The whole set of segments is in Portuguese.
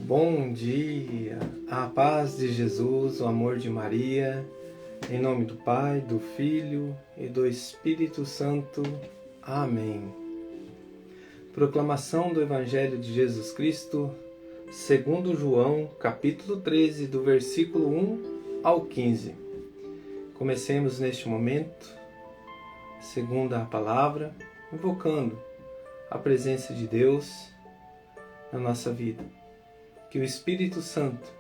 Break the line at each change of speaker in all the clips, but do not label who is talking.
Bom dia, a paz de Jesus, o amor de Maria, em nome do Pai, do Filho e do Espírito Santo. Amém. Proclamação do Evangelho de Jesus Cristo, segundo João, capítulo 13, do versículo 1 ao 15. Comecemos neste momento, segundo a palavra, invocando a presença de Deus na nossa vida. Que o Espírito Santo,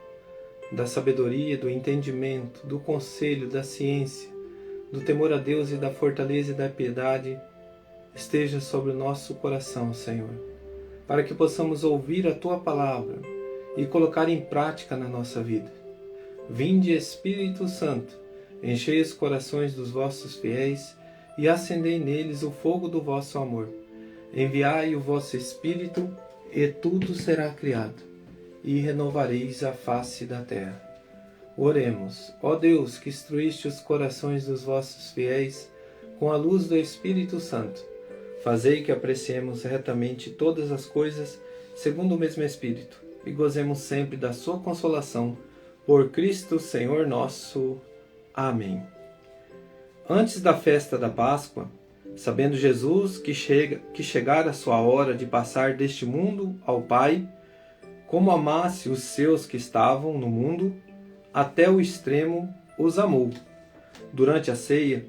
da sabedoria, do entendimento, do conselho, da ciência, do temor a Deus e da fortaleza e da piedade, esteja sobre o nosso coração, Senhor, para que possamos ouvir a Tua palavra e colocar em prática na nossa vida. Vinde, Espírito Santo, enchei os corações dos vossos fiéis e acendei neles o fogo do vosso amor. Enviai o vosso Espírito e tudo será criado, e renovareis a face da terra. Oremos. Ó Deus, que instruíste os corações dos vossos fiéis com a luz do Espírito Santo, fazei que apreciemos retamente todas as coisas segundo o mesmo Espírito, e gozemos sempre da sua consolação, por Cristo Senhor nosso. Amém. Antes da festa da Páscoa, sabendo Jesus que chegara a sua hora de passar deste mundo ao Pai, como amasse os seus que estavam no mundo, até o extremo os amou. Durante a ceia,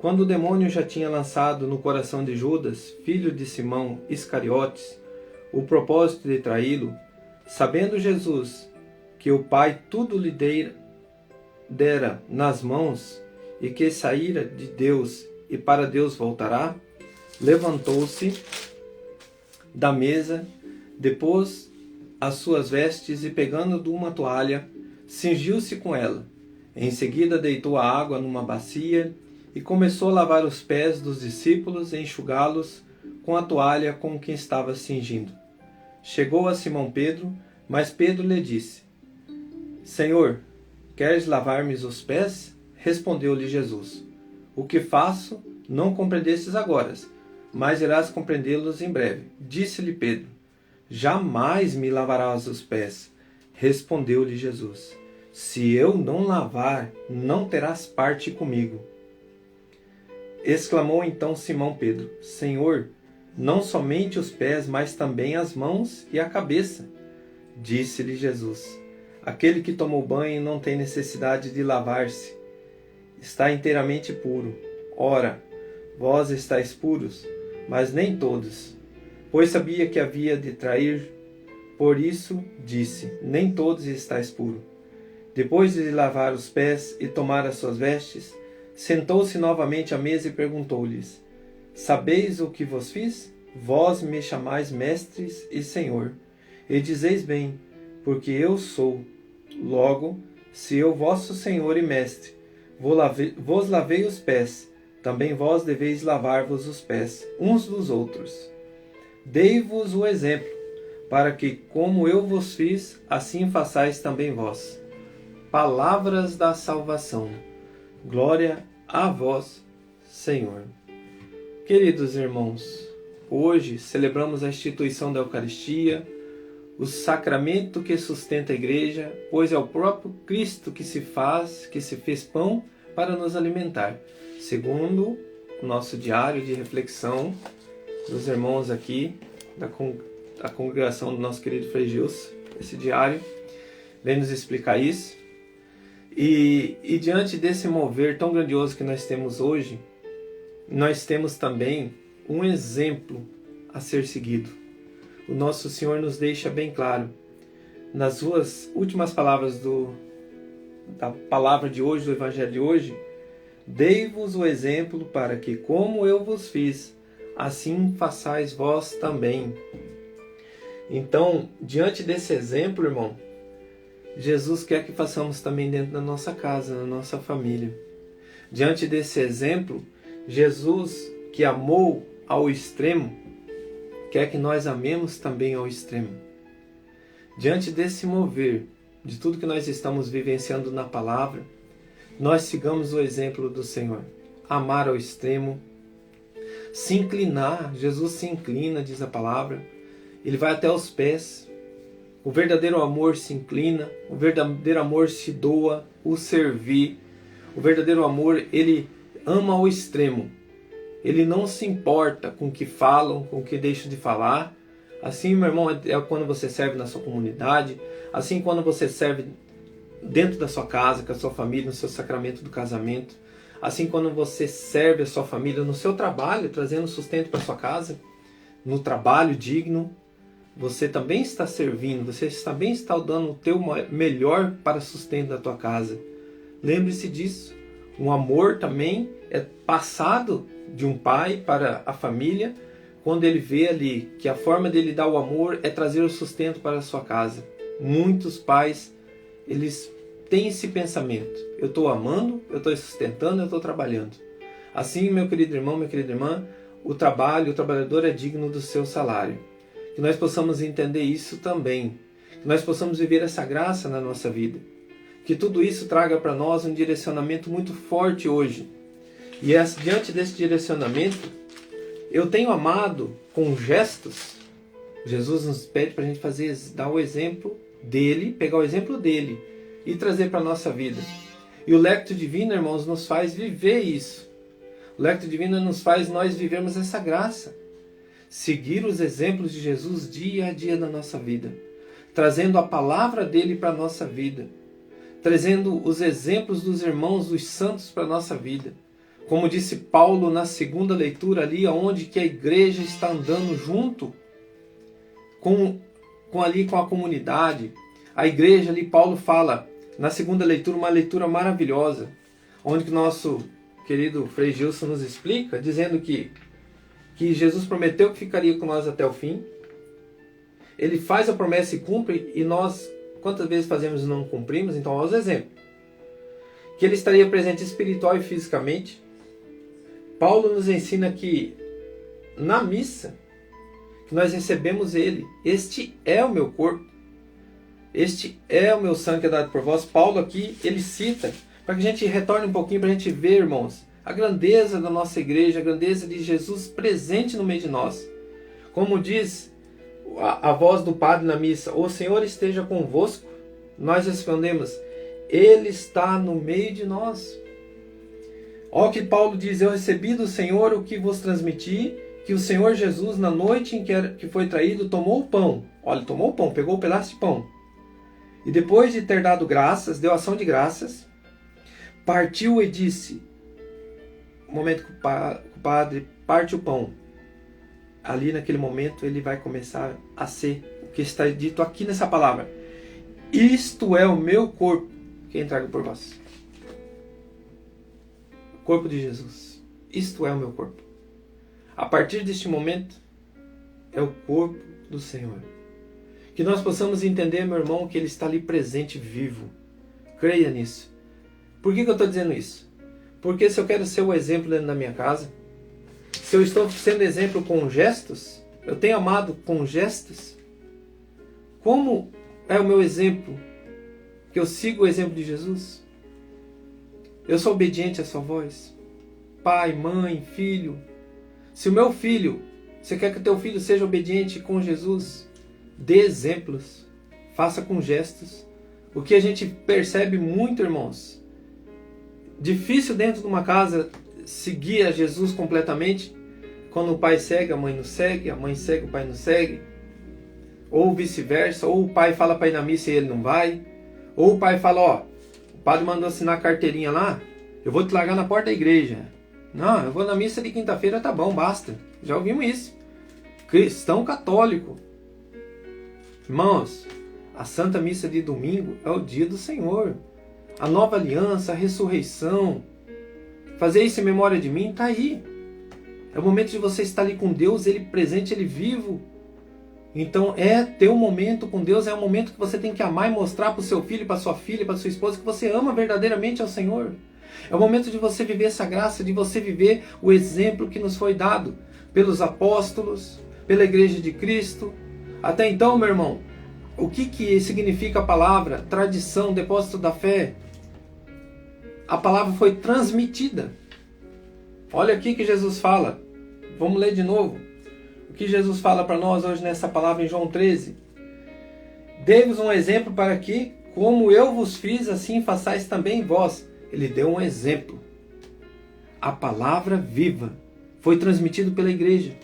quando o demônio já tinha lançado no coração de Judas, filho de Simão Iscariotes, o propósito de traí-lo, sabendo Jesus que o Pai tudo lhe dera nas mãos e que saíra de Deus e para Deus voltará, levantou-se da mesa, depôs as suas vestes e, pegando de uma toalha, cingiu-se com ela. Em seguida deitou a água numa bacia e começou a lavar os pés dos discípulos e enxugá-los com a toalha com que estava cingindo. Chegou a Simão Pedro, mas Pedro lhe disse: Senhor, queres lavar-me os pés? Respondeu-lhe Jesus: O que faço não compreendestes agora, mas irás compreendê-los em breve. Disse-lhe Pedro: Jamais me lavarás os pés. Respondeu-lhe Jesus: Se eu não lavar, não terás parte comigo. Exclamou então Simão Pedro: Senhor, não somente os pés, mas também as mãos e a cabeça. Disse-lhe Jesus: Aquele que tomou banho não tem necessidade de lavar-se. Está inteiramente puro. Ora, vós estáis puros, mas nem todos. Pois sabia que havia de trair, por isso disse: Nem todos estáis puros. Depois de lavar os pés e tomar as suas vestes, sentou-se novamente à mesa e perguntou-lhes: Sabeis o que vos fiz? Vós me chamais mestres e senhor, e dizeis bem, porque eu sou. Logo, se eu, vosso senhor e mestre, vos lavei os pés, também vós deveis lavar-vos os pés uns dos outros. Dei-vos o exemplo, para que, como eu vos fiz, assim façais também vós. Palavras da salvação. Glória a vós, Senhor. Queridos irmãos, hoje celebramos a instituição da Eucaristia, o sacramento que sustenta a Igreja, pois é o próprio Cristo que se fez pão para nos alimentar, segundo o nosso diário de reflexão dos irmãos aqui da congregação do nosso querido Frei Gilson. Esse diário vem nos explicar isso. E diante desse mover tão grandioso que nós temos hoje, nós temos também um exemplo a ser seguido. O nosso Senhor nos deixa bem claro, nas suas últimas palavras da palavra de hoje, do Evangelho de hoje: Dei-vos o exemplo para que, como eu vos fiz, assim façais vós também. Então, diante desse exemplo, irmão, Jesus quer que façamos também dentro da nossa casa, na nossa família. Diante desse exemplo, Jesus, que amou ao extremo, quer que nós amemos também ao extremo. Diante desse mover, de tudo que nós estamos vivenciando na palavra, nós sigamos o exemplo do Senhor. Amar ao extremo, se inclinar. Jesus se inclina, diz a palavra. Ele vai até os pés. O verdadeiro amor se inclina, o verdadeiro amor se doa, o servir. O verdadeiro amor, ele ama ao extremo. Ele não se importa com o que falam, com o que deixam de falar. Assim, meu irmão, é quando você serve na sua comunidade. Assim, quando você serve dentro da sua casa, com a sua família, no seu sacramento do casamento. Assim, quando você serve a sua família no seu trabalho, trazendo sustento para sua casa, no trabalho digno, você também está servindo, você também está dando o teu melhor para o sustento da tua casa. Lembre-se disso. O amor também é passado de um pai para a família, quando ele vê ali que a forma dele dar o amor é trazer o sustento para a sua casa. Muitos pais, eles têm esse pensamento. Eu estou amando, eu estou sustentando, eu estou trabalhando. Assim, meu querido irmão, minha querida irmã, o trabalhador é digno do seu salário. Que nós possamos entender isso também. Que nós possamos viver essa graça na nossa vida. Que tudo isso traga para nós um direcionamento muito forte hoje. E diante desse direcionamento, eu tenho amado com gestos. Jesus nos pede para a gente dar o exemplo dele, pegar o exemplo dele e trazer para a nossa vida. E o Lectio Divina, irmãos, nos faz viver isso. O Lectio Divina nos faz nós vivermos essa graça. Seguir os exemplos de Jesus dia a dia na nossa vida. Trazendo a palavra dele para a nossa vida. Trazendo os exemplos dos irmãos, dos santos para a nossa vida. Como disse Paulo na segunda leitura ali, onde que a igreja está andando junto com a comunidade. A igreja ali, Paulo fala na segunda leitura, uma leitura maravilhosa, onde que nosso querido Frei Gilson nos explica, dizendo que Jesus prometeu que ficaria com nós até o fim. Ele faz a promessa e cumpre, e nós, quantas vezes fazemos e não cumprimos? Então, olha os exemplos. Que ele estaria presente espiritual e fisicamente. Paulo nos ensina que na missa, que nós recebemos ele. Este é o meu corpo. Este é o meu sangue que é dado por vós. Paulo aqui, ele cita, para que a gente retorne um pouquinho, para a gente ver, irmãos, a grandeza da nossa igreja, a grandeza de Jesus presente no meio de nós. Como diz a voz do padre na missa, o Senhor esteja convosco, nós respondemos, Ele está no meio de nós. Olha o que Paulo diz, eu recebi do Senhor o que vos transmiti, que o Senhor Jesus, na noite em que foi traído, tomou o pão. Olha, tomou o pão, pegou um pedaço de pão. E depois de ter dado graças, deu ação de graças, partiu e disse, no momento que o padre parte o pão, ali naquele momento ele vai começar a ser o que está dito aqui nessa palavra. Isto é o meu corpo, que é entregue por vós. O corpo de Jesus. Isto é o meu corpo. A partir deste momento, é o corpo do Senhor. Que nós possamos entender, meu irmão, que Ele está ali presente, vivo. Creia nisso. Por que eu estou dizendo isso? Porque se eu quero ser o exemplo dentro da minha casa, se eu estou sendo exemplo com gestos, eu tenho amado com gestos, como é o meu exemplo? Que eu sigo o exemplo de Jesus? Eu sou obediente à sua voz? Pai, mãe, filho. Se o meu filho, você quer que o teu filho seja obediente com Jesus? Dê exemplos. Faça com gestos. O que a gente percebe muito, irmãos, difícil dentro de uma casa seguir a Jesus completamente, quando o pai segue, a mãe não segue, a mãe segue, o pai não segue, ou vice-versa, ou o pai fala para ir na missa e ele não vai, ou o pai fala, ó, o padre mandou assinar a carteirinha lá, eu vou te largar na porta da igreja. Não, eu vou na missa de quinta-feira, tá bom, basta. Já ouvimos isso. Cristão católico. Irmãos, a Santa Missa de domingo é o dia do Senhor. A nova aliança, a ressurreição. Fazer isso em memória de mim, tá aí. É o momento de você estar ali com Deus, Ele presente, Ele vivo. Então, ter um momento com Deus é um momento que você tem que amar e mostrar para o seu filho, para sua filha, para sua esposa, que você ama verdadeiramente ao Senhor. É o momento de você viver essa graça, de você viver o exemplo que nos foi dado pelos apóstolos, pela Igreja de Cristo. Até então, meu irmão, o que significa a palavra tradição, depósito da fé? A palavra foi transmitida. Olha aqui que Jesus fala. Vamos ler de novo. O que Jesus fala para nós hoje nessa palavra em João 13. Dei-vos um exemplo para que, como eu vos fiz, assim façais também vós. Ele deu um exemplo. A palavra viva foi transmitido pela igreja.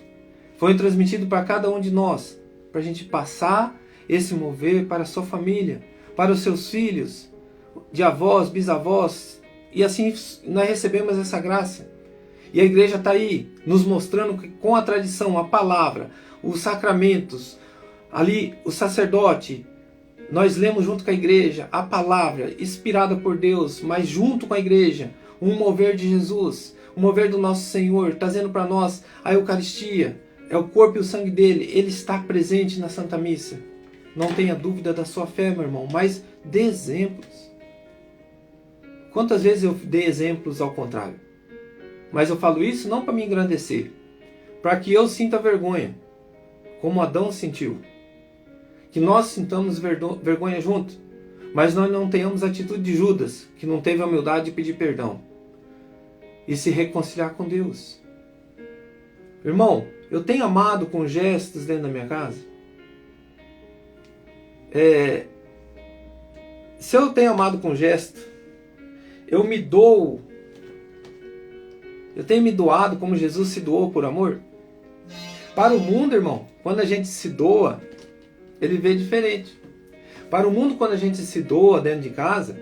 Foi transmitido para cada um de nós. Para a gente passar esse mover para a sua família, para os seus filhos, de avós, bisavós. E assim nós recebemos essa graça. E a igreja está aí, nos mostrando que com a tradição, a palavra, os sacramentos, ali o sacerdote, nós lemos junto com a igreja a palavra inspirada por Deus, mas junto com a igreja, um mover de Jesus, um mover do nosso Senhor, trazendo para nós a Eucaristia, é o corpo e o sangue dele, ele está presente na Santa Missa. Não tenha dúvida da sua fé, meu irmão, mas dê exemplos. Quantas vezes eu dei exemplos ao contrário? Mas eu falo isso não para me engrandecer, para que eu sinta vergonha, como Adão sentiu. Que nós sintamos vergonha junto, mas nós não tenhamos a atitude de Judas, que não teve a humildade de pedir perdão e se reconciliar com Deus. Irmão, eu tenho amado com gestos dentro da minha casa. Se eu tenho amado com gesto, eu me dou. Eu tenho me doado como Jesus se doou por amor. Para o mundo, irmão, quando a gente se doa, ele vê diferente. Para o mundo, quando a gente se doa dentro de casa,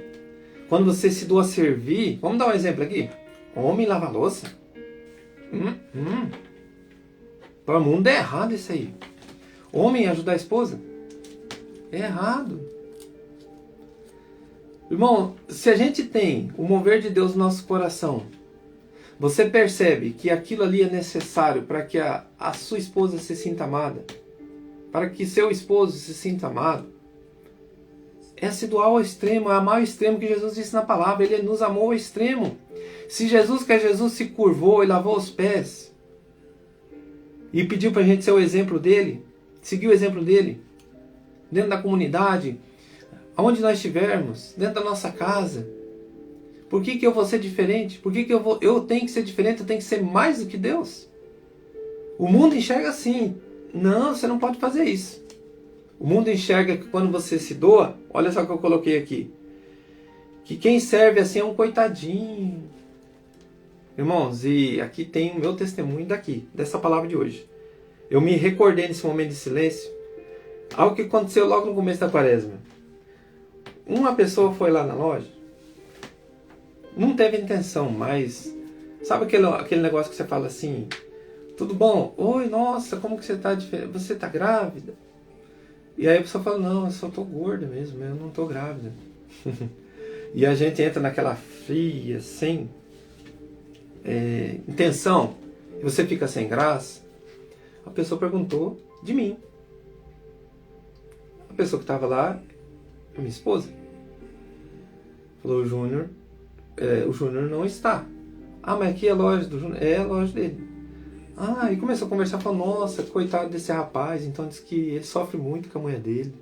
quando você se doa a servir, vamos dar um exemplo aqui. Homem lava louça. Para o mundo é errado isso aí. Homem ajudar a esposa? É errado. Irmão, se a gente tem o mover de Deus no nosso coração, você percebe que aquilo ali é necessário para que a sua esposa se sinta amada, para que seu esposo se sinta amado, é se doar ao extremo, é amar ao extremo que Jesus disse na palavra. Ele nos amou ao extremo. Se Jesus se curvou e lavou os pés e pediu para a gente ser o exemplo dele, seguir o exemplo dele, dentro da comunidade, aonde nós estivermos, dentro da nossa casa, por que eu vou ser diferente? Por que eu tenho que ser diferente? Eu tenho que ser mais do que Deus? O mundo enxerga assim. Não, você não pode fazer isso. O mundo enxerga que quando você se doa, olha só o que eu coloquei aqui, que quem serve assim é um coitadinho. Irmãos, e aqui tem o meu testemunho dessa palavra de hoje. Eu me recordei nesse momento de silêncio, algo que aconteceu logo no começo da quaresma. Uma pessoa foi lá na loja, não teve intenção, mas sabe aquele negócio que você fala assim, tudo bom? Oi, nossa, como que você está diferente? Você está grávida? E aí a pessoa fala, não, eu só estou gorda mesmo, eu não estou grávida. E a gente entra naquela fria, sem intenção, e você fica sem graça. A pessoa perguntou de mim. A pessoa que estava lá, a minha esposa, falou, o Júnior não está. Ah, mas aqui é a loja do Júnior? É a loja dele. Ah, e começou a conversar, falou, nossa, coitado desse rapaz, então diz que ele sofre muito com a mulher dele.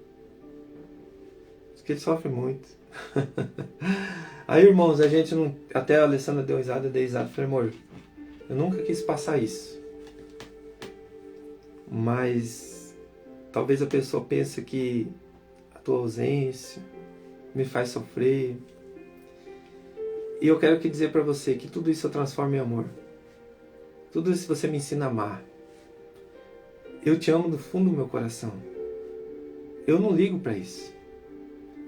Diz que ele sofre muito. Aí, irmãos, a gente não... Até a Alessandra deu risada, eu dei risada, falei, amor, eu nunca quis passar isso. Mas talvez a pessoa pense que a tua ausência me faz sofrer. E eu quero dizer para você que tudo isso eu transformo em amor. Tudo isso você me ensina a amar. Eu te amo do fundo do meu coração. Eu não ligo para isso.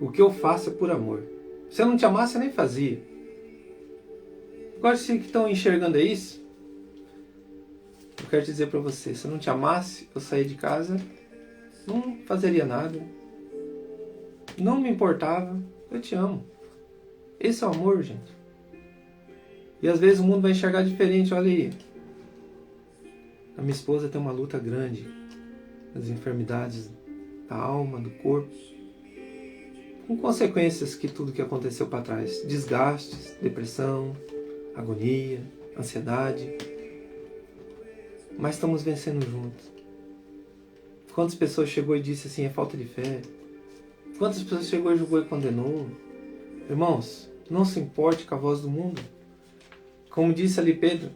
O que eu faço é por amor. Se eu não te amasse, eu nem fazia. Agora, se que estão enxergando é isso, eu quero dizer para você, se eu não te amasse, eu saía de casa, não fazeria nada. Não me importava. Eu te amo. Esse é o amor, gente. E às vezes o mundo vai enxergar diferente, olha aí. A minha esposa tem uma luta grande das enfermidades da alma, do corpo, com consequências que tudo que aconteceu para trás, desgastes, depressão, agonia, ansiedade, mas estamos vencendo juntos. Quantas pessoas chegou e disse assim, é falta de fé? Quantas pessoas chegou e julgou e condenou? Irmãos, não se importe com a voz do mundo. Como disse ali Pedro,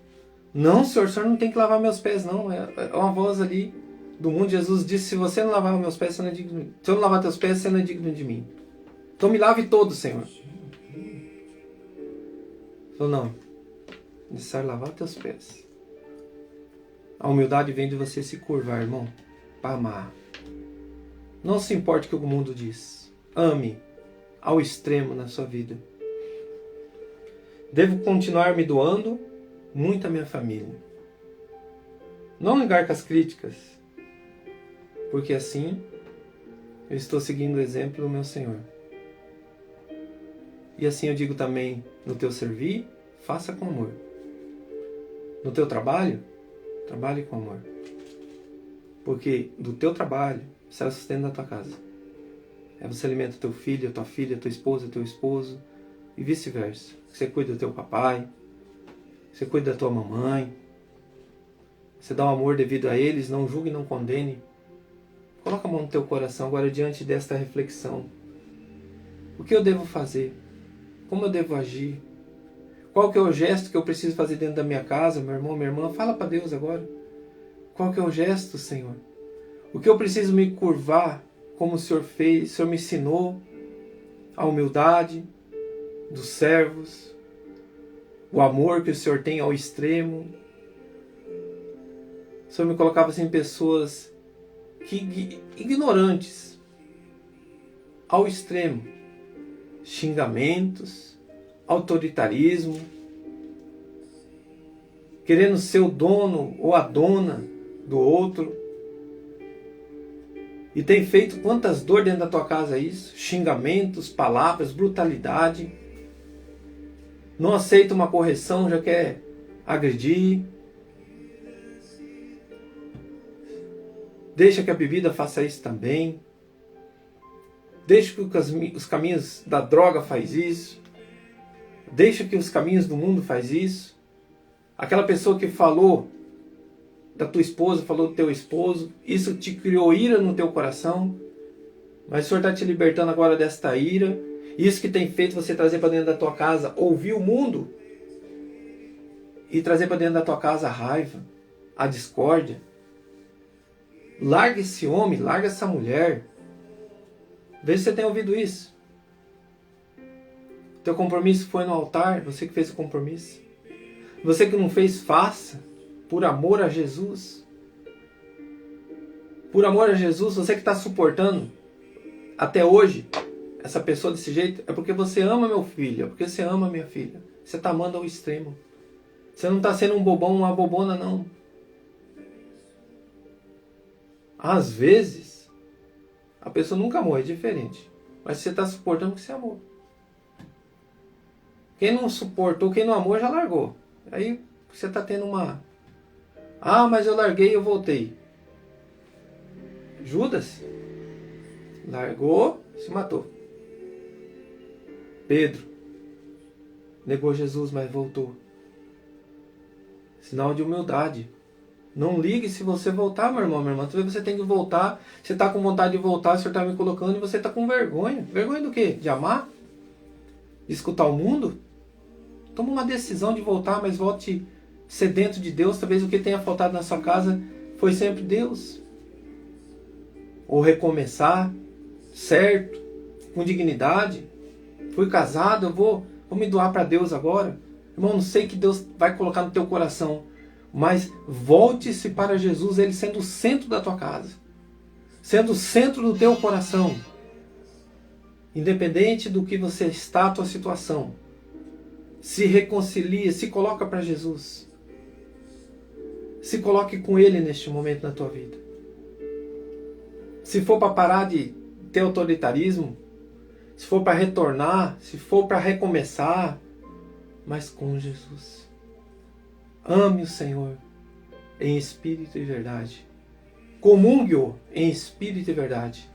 não, senhor não tem que lavar meus pés, não. É uma voz ali do mundo, Jesus disse, se você não lavar meus pés, você não é digno de mim. Se eu não lavar teus pés, você não é digno de mim. Então me lave todo, Senhor. Ele falou, não. É necessário lavar teus pés. A humildade vem de você se curvar, irmão, para amar. Não se importe o que o mundo diz. Ame ao extremo na sua vida. Devo continuar me doando muito à minha família. Não ligar com as críticas, porque assim eu estou seguindo o exemplo do meu Senhor. E assim eu digo também, no teu servir, faça com amor. No teu trabalho, trabalhe com amor. Porque do teu trabalho sai o sustento da tua casa. Você alimenta teu filho, tua filha, tua esposa, teu esposo e vice-versa. Você cuida do teu papai, você cuida da tua mamãe. Você dá o amor devido a eles, não julgue e não condene. Coloca a mão no teu coração agora diante desta reflexão. O que eu devo fazer? Como eu devo agir? Qual que é o gesto que eu preciso fazer dentro da minha casa, meu irmão, minha irmã? Fala para Deus agora. Qual que é o gesto, Senhor? O que eu preciso me curvar, como o Senhor fez? O Senhor me ensinou a humildade dos servos, o amor que o Senhor tem ao extremo. O Senhor me colocava assim pessoas ignorantes ao extremo. Xingamentos, autoritarismo, querendo ser o dono ou a dona do outro. E tem feito quantas dores dentro da tua casa isso? Xingamentos, palavras, brutalidade. Não aceita uma correção, já quer agredir. Deixa que a bebida faça isso também. Deixa que os caminhos da droga faz isso. Deixa que os caminhos do mundo faz isso. Aquela pessoa que falou da tua esposa, falou do teu esposo, isso te criou ira no teu coração. Mas o Senhor está te libertando agora desta ira. Isso que tem feito você trazer para dentro da tua casa, ouvir o mundo e trazer para dentro da tua casa a raiva, a discórdia. Larga esse homem, larga essa mulher. Vê se você tem ouvido isso. Teu compromisso foi no altar, você que fez o compromisso. Você que não fez, faça. Por amor a Jesus. Por amor a Jesus, você que está suportando até hoje essa pessoa desse jeito, é porque você ama meu filho, é porque você ama minha filha. Você está amando ao extremo. Você não está sendo um bobão, uma bobona, não. Às vezes, a pessoa nunca amou, é diferente. Mas você está suportando porque você amou. Quem não suportou, quem não amou, já largou. Aí você está tendo uma... Ah, mas eu larguei e eu voltei. Judas largou, se matou. Pedro negou Jesus, mas voltou. Sinal de humildade. Não ligue se você voltar, meu irmão, minha irmã. Talvez você tem que voltar. Você está com vontade de voltar, o Senhor está me colocando e você está com vergonha. Vergonha do quê? De amar? De escutar o mundo? Toma uma decisão de voltar, mas volte sedento de Deus. Talvez o que tenha faltado na sua casa foi sempre Deus. Ou recomeçar, certo, com dignidade. Fui casado, eu vou me doar para Deus agora. Irmão, não sei que Deus vai colocar no teu coração, mas volte-se para Jesus, Ele sendo o centro da tua casa, sendo o centro do teu coração. Independente do que você está, a tua situação, se reconcilia, se coloca para Jesus. Se coloque com Ele neste momento na tua vida. Se for para parar de ter autoritarismo, se for para retornar, se for para recomeçar, mas com Jesus. Ame o Senhor em espírito e verdade. Comungue-o em espírito e verdade.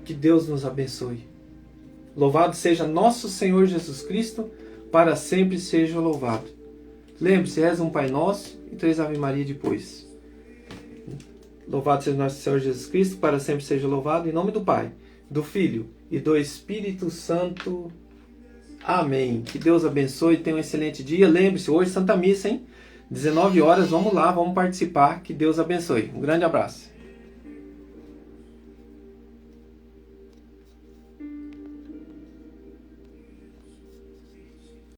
Que Deus nos abençoe. Louvado seja nosso Senhor Jesus Cristo, para sempre seja louvado. Lembre-se, reza um Pai Nosso e 3 Ave Maria depois. Louvado seja nosso Senhor Jesus Cristo, para sempre seja louvado. Em nome do Pai, do Filho e do Espírito Santo. Amém. Que Deus abençoe, tenha um excelente dia. Lembre-se, hoje Santa Missa, hein? 19 horas, vamos lá, vamos participar. Que Deus abençoe. Um grande abraço.